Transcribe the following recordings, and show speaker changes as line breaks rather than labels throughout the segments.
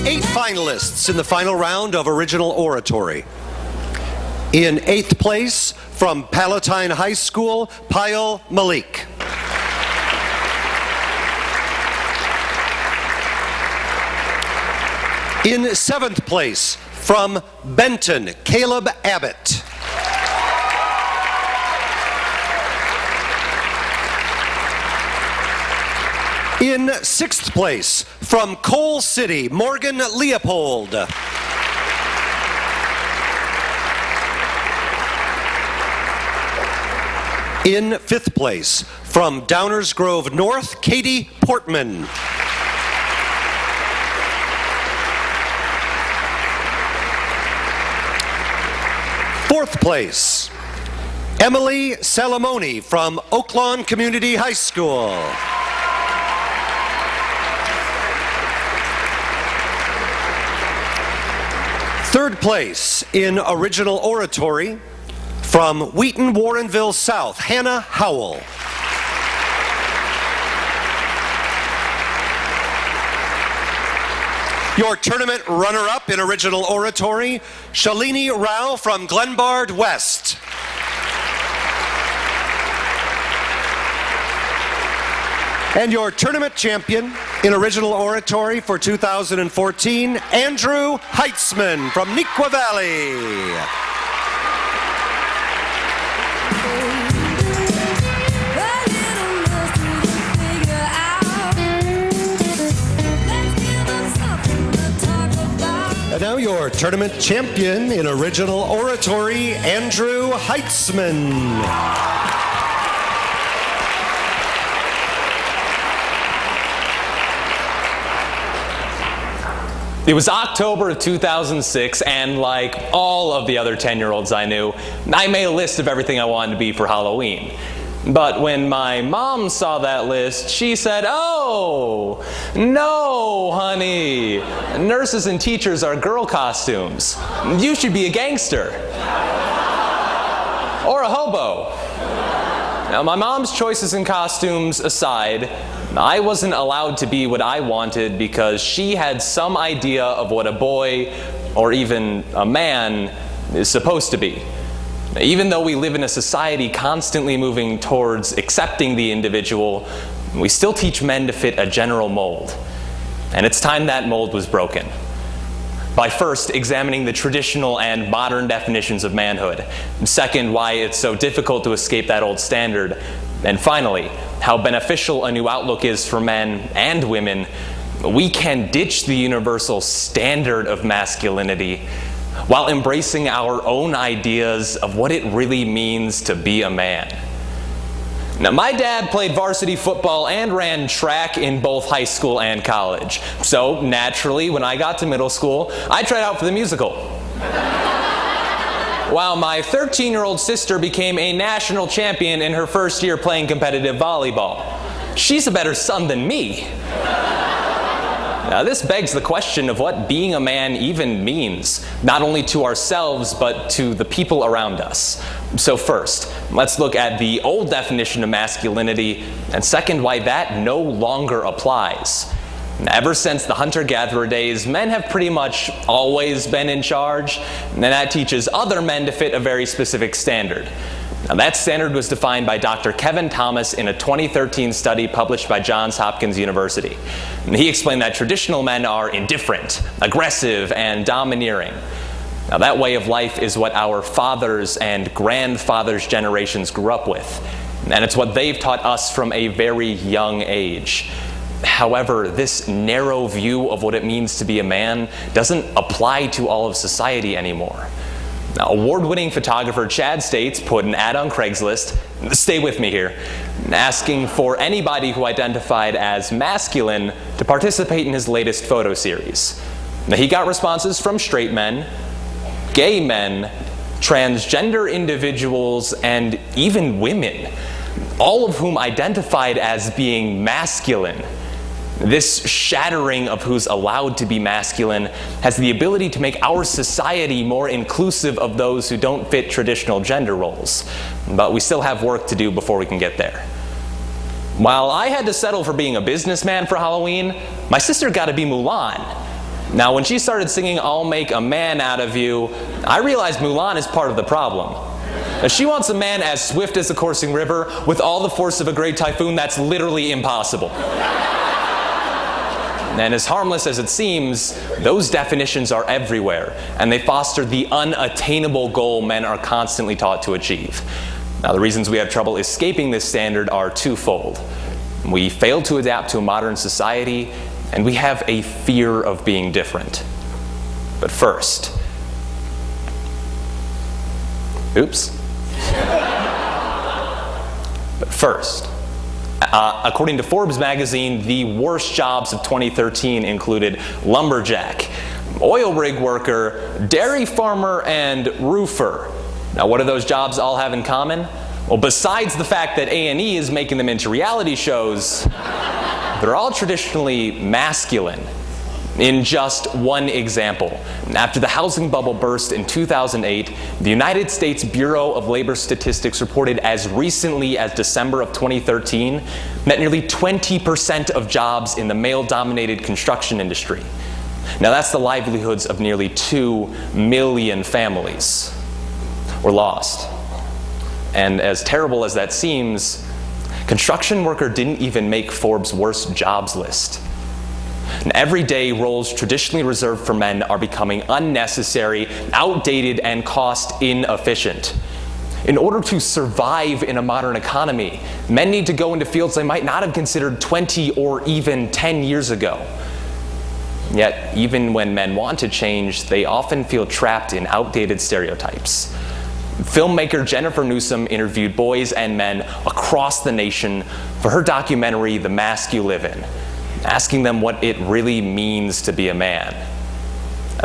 8 finalists in the final round of Original Oratory. In 8th place, from Palatine High School, Payal Malik. In 7th place, from Benton, Caleb Abbott. In 6th place, from Coal City, Morgan Leopold. In 5th place, from Downers Grove North, Katie Portman. Fourth place, Emily Salamoni from Oaklawn Community High School. Third place in Original Oratory, from Wheaton Warrenville South, Hannah Howell. Your tournament runner-up in Original Oratory, Shalini Rao from Glenbard West. And your tournament champion in Original Oratory for 2014, Andrew Heitzman from Neuqua Valley. And now your tournament champion in Original Oratory, Andrew Heitzman.
It was October of 2006, and like all of the other 10-year-olds I knew, I made a list of everything I wanted to be for Halloween. But when my mom saw that list, she said, "Oh, no, honey. Nurses and teachers are girl costumes. You should be a gangster. Or a hobo." Now, my mom's choices in costumes aside, I wasn't allowed to be what I wanted because she had some idea of what a boy, or even a man, is supposed to be. Even though we live in a society constantly moving towards accepting the individual, we still teach men to fit a general mold. And it's time that mold was broken. By first examining the traditional and modern definitions of manhood. Second, why it's so difficult to escape that old standard. And finally, how beneficial a new outlook is for men and women. We can ditch the universal standard of masculinity while embracing our own ideas of what it really means to be a man. Now, my dad played varsity football and ran track in both high school and college. So, naturally, when I got to middle school, I tried out for the musical. While my 13-year-old sister became a national champion in her first year playing competitive volleyball. She's a better son than me. Now, this begs the question of what being a man even means, not only to ourselves, but to the people around us. So first, let's look at the old definition of masculinity, and second, why that no longer applies. Ever since the hunter-gatherer days, men have pretty much always been in charge, and that teaches other men to fit a very specific standard. Now, that standard was defined by Dr. Kevin Thomas in a 2013 study published by Johns Hopkins University. And he explained that traditional men are indifferent, aggressive, and domineering. Now, that way of life is what our fathers and grandfathers' generations grew up with. And it's what they've taught us from a very young age. However, this narrow view of what it means to be a man doesn't apply to all of society anymore. Now, award-winning photographer Chad States put an ad on Craigslist, stay with me here, asking for anybody who identified as masculine to participate in his latest photo series. Now, he got responses from straight men, gay men, transgender individuals, and even women, all of whom identified as being masculine. This shattering of who's allowed to be masculine has the ability to make our society more inclusive of those who don't fit traditional gender roles. But we still have work to do before we can get there. While I had to settle for being a businessman for Halloween, my sister got to be Mulan. Now, when she started singing "I'll Make a Man Out of You," I realized Mulan is part of the problem. Now, she wants a man as swift as a coursing river with all the force of a great typhoon. That's literally impossible. And as harmless as it seems, those definitions are everywhere, and they foster the unattainable goal men are constantly taught to achieve. Now, the reasons we have trouble escaping this standard are twofold. We fail to adapt to a modern society, and we have a fear of being different. But first, according to Forbes magazine, the worst jobs of 2013 included lumberjack, oil rig worker, dairy farmer, and roofer. Now, what do those jobs all have in common? Well, besides the fact that A&E is making them into reality shows, they're all traditionally masculine. In just one example, after the housing bubble burst in 2008, the United States Bureau of Labor Statistics reported as recently as December of 2013 that nearly 20% of jobs in the male-dominated construction industry. Now, that's the livelihoods of nearly 2 million families were lost. And as terrible as that seems, construction worker didn't even make Forbes' worst jobs list. And every day, roles traditionally reserved for men are becoming unnecessary, outdated, and cost inefficient. In order to survive in a modern economy, men need to go into fields they might not have considered 20 or even 10 years ago. Yet, even when men want to change, they often feel trapped in outdated stereotypes. Filmmaker Jennifer Newsom interviewed boys and men across the nation for her documentary, The Mask You Live In, asking them what it really means to be a man.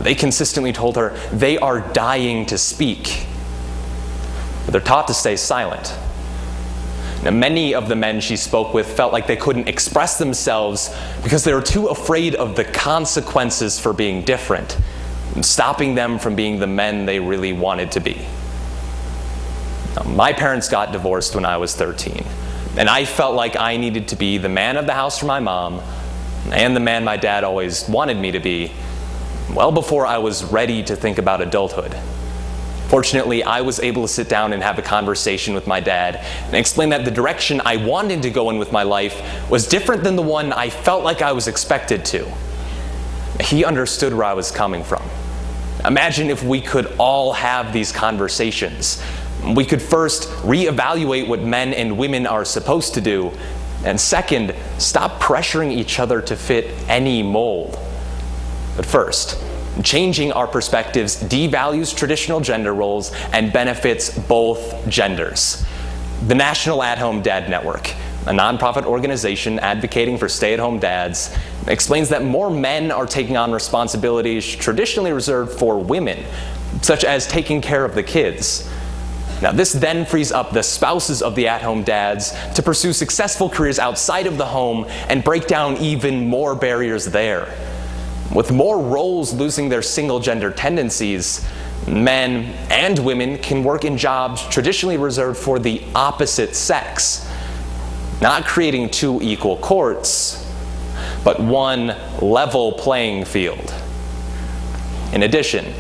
They consistently told her they are dying to speak, but they're taught to stay silent. Now, many of the men she spoke with felt like they couldn't express themselves because they were too afraid of the consequences for being different, stopping them from being the men they really wanted to be. Now, my parents got divorced when I was 13, and I felt like I needed to be the man of the house for my mom and the man my dad always wanted me to be, well before I was ready to think about adulthood. Fortunately, I was able to sit down and have a conversation with my dad and explain that the direction I wanted to go in with my life was different than the one I felt like I was expected to. He understood where I was coming from. Imagine if we could all have these conversations. We could first reevaluate what men and women are supposed to do, and second, stop pressuring each other to fit any mold. But first, changing our perspectives devalues traditional gender roles and benefits both genders. The National At-Home Dad Network, a nonprofit organization advocating for stay-at-home dads, explains that more men are taking on responsibilities traditionally reserved for women, such as taking care of the kids. Now, this then frees up the spouses of the at-home dads to pursue successful careers outside of the home and break down even more barriers there. With more roles losing their single-gender tendencies, men and women can work in jobs traditionally reserved for the opposite sex, not creating two equal courts, but one level playing field. In addition,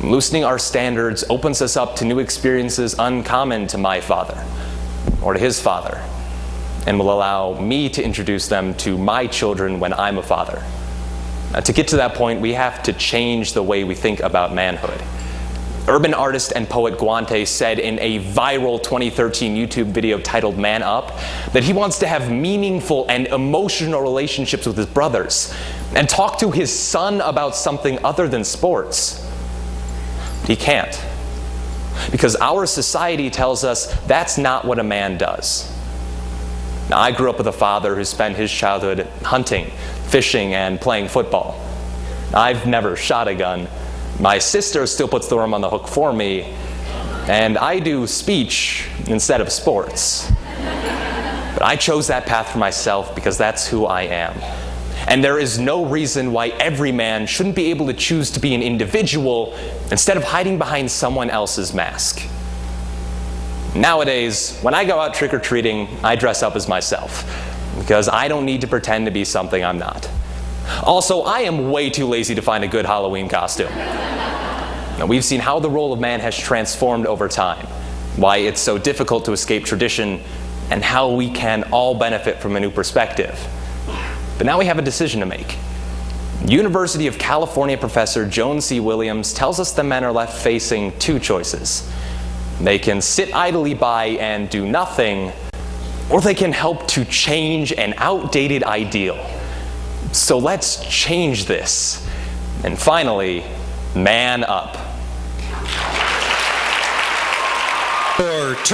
loosening our standards opens us up to new experiences uncommon to my father or to his father, and will allow me to introduce them to my children when I'm a father. To get to that point, we have to change the way we think about manhood. Urban artist and poet Guante said in a viral 2013 YouTube video titled Man Up that he wants to have meaningful and emotional relationships with his brothers and talk to his son about something other than sports. He can't, because our society tells us that's not what a man does. Now, I grew up with a father who spent his childhood hunting, fishing, and playing football. I've never shot a gun. My sister still puts the worm on the hook for me, and I do speech instead of sports. But I chose that path for myself because that's who I am. And there is no reason why every man shouldn't be able to choose to be an individual instead of hiding behind someone else's mask. Nowadays, when I go out trick-or-treating, I dress up as myself because I don't need to pretend to be something I'm not. Also, I am way too lazy to find a good Halloween costume. Now, we've seen how the role of man has transformed over time, why it's so difficult to escape tradition, and how we can all benefit from a new perspective. But now we have a decision to make. University of California professor Joan C. Williams tells us the men are left facing two choices. They can sit idly by and do nothing, or they can help to change an outdated ideal. So let's change this. And finally, man up.
For tournament